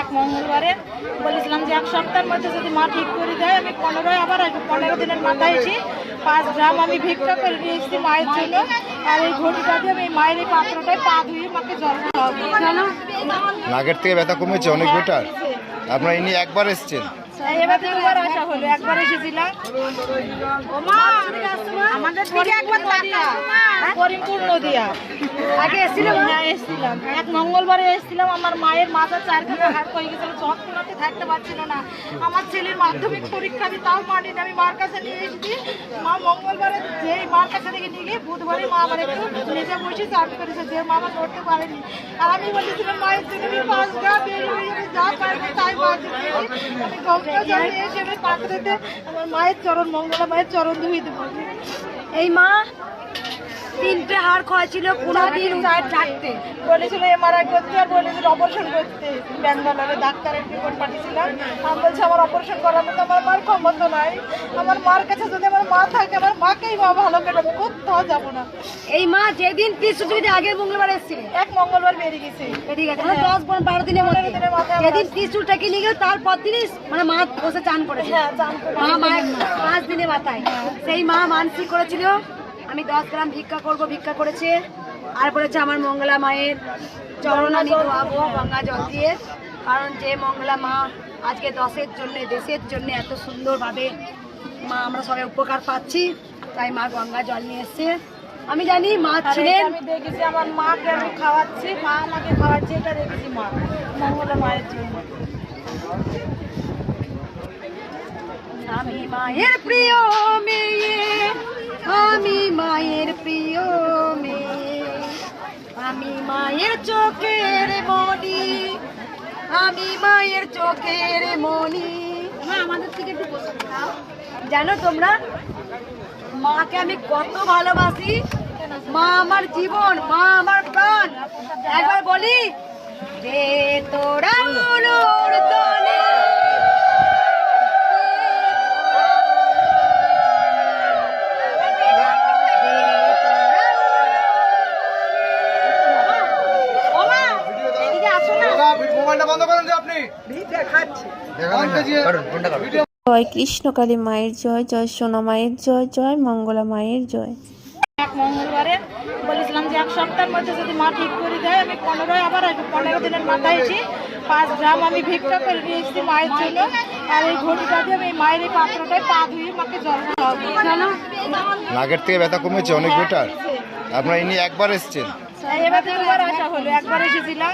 এক মঙ্গলবারে বলেছিলাম যে এক সপ্তাহের মধ্যে যদি মা ঠিক করে দেয় আমি 15 আবার আসবো। 15 দিনের মাথায় এসে 5 গ্রাম আমি ভিক্ষা করে নিয়ে এসেছি মায়ের জন্য। আর এই ঘটিটা দিয়ে আমি মায়ের এই পাত্রটায় পা ধুয়ে মাকে জল খাওয়াবো। নাগের থেকে ব্যথা কমেছে অনেক বেটার। আপনারা ইনি একবার এসেছেন? এবার দুবার আসা হলো, একবার এসেছিলাম করিমপুর নদিয়া আগে এসেছিলাম এক মঙ্গলবারে এসেছিলাম। আমার মায়ের মাথার চারখানা হাড় হয়ে গেছিল, যন্ত্রণাতে থাকতে পারছিল না। আমার ছেলের মাধ্যমিক পরীক্ষা দিয়ে তাও মানিনি, আমি মার কাছে নিয়ে এসেছি। মা মঙ্গলবারে যেই মার কাছে থেকে নিয়ে গিয়ে বুধবারে মা আবার একটু নিজে বসে চাপ করেছে, যে মা আমার করতে পারেনি। আর আমি বলেছিলাম মায়ের জন্য আমি 5 গ্রাম বেরিয়ে হয়ে যাবে, যা পারবে তাই মার জন্য আমি গঙ্গা জল নিয়ে এসে আমি পাত্রেতে আমার মায়ের চরণ, মঙ্গলা মায়ের চরণ ধুয়ে দেবো। এই মা 3টে হাড় খয়েছিল, 4টে বলেছিল এমআরআই করতে, আর বলেছিল অপারেশন করতে। ব্যাঙ্গালোরে ডাক্তারের রিপোর্ট পাঠিয়েছিলাম। আমি বলছি আমার অপারেশন করার মতো আমার মার ক্ষমতা নাই। আমার মার কাছে যদি আমার মা থাকে, আমার মাকেই মা ভালো করে, আমি কোথাও যাবো না। এই মা যেদিন 30 আগের মঙ্গলবার এসেছিল, এক মঙ্গলবার বেরিয়ে গেছে, ঠিক আছে 10-12 দিনের মধ্যে যেদিন 30 টাকা নিয়ে গেল, তারপর দিনই মানে মা বসে চান করেছে। হ্যাঁ চান করে মা মায়ের 5 দিনের মাথায় সেই মা মানসিক করেছিল আমি 10 গ্রাম ভিক্ষা করব, ভিক্ষা করেছে। আর বলেছে আমার মঙ্গলা মায়ের চরণ আমি ধোয়াবো গঙ্গা জল দিয়ে। কারণ যে মঙ্গলা মা আজকে দেশের জন্য এত সুন্দরভাবে মা আমরা সবাই উপকার পাচ্ছি, তাই মা গঙ্গা জল নিয়ে এসছে। আমি জানি মা ছিলেন, আমি দেখেছি আমার মাকে আমি খাওয়াচ্ছি, মা আমাকে খাওয়াচ্ছে, এটা দেখেছি মা মঙ্গলা মায়ের জন্য। আমি মায়ের প্রিয় মেয়ে, আমি মায়ের প্রিয় মেয়ে, আমি মায়ের চোখের মণি, আমি মায়ের চোখের মণি। আমাদের থেকে একটু বসে দাও। জানো তোমরা মাকে আমি কত ভালোবাসি, মা আমার জীবন, মা আমার প্রাণ। একবার বলি যে তোরা উলুর তলে জয় কৃষ্ণকালী মায়ের জয়, জয় সোনা মায়ের জয়, জয় মঙ্গলা মায়ের জয়। এক মঙ্গলবারে বলেছিলাম যে এক সপ্তাহের মধ্যে যদি মা ঠিক করে দেয় আমি 15 আবার আসবো। 15 দিনের মাথায় এসে 5 গ্রাম আমি ভিক্ষা করে নিয়ে এসেছি মায়ের জন্য। আর এই ঘটিটা দিয়ে আমি মায়ের এই পাত্রটায় পা ধুয়ে মাকে জল খাওয়াবো। নাগের থেকে ব্যথা কমেছে অনেক বেটার। আপনারা ইনি একবার এসেছেন? এবার দুবার আসা হলো, একবার এসেছিলাম।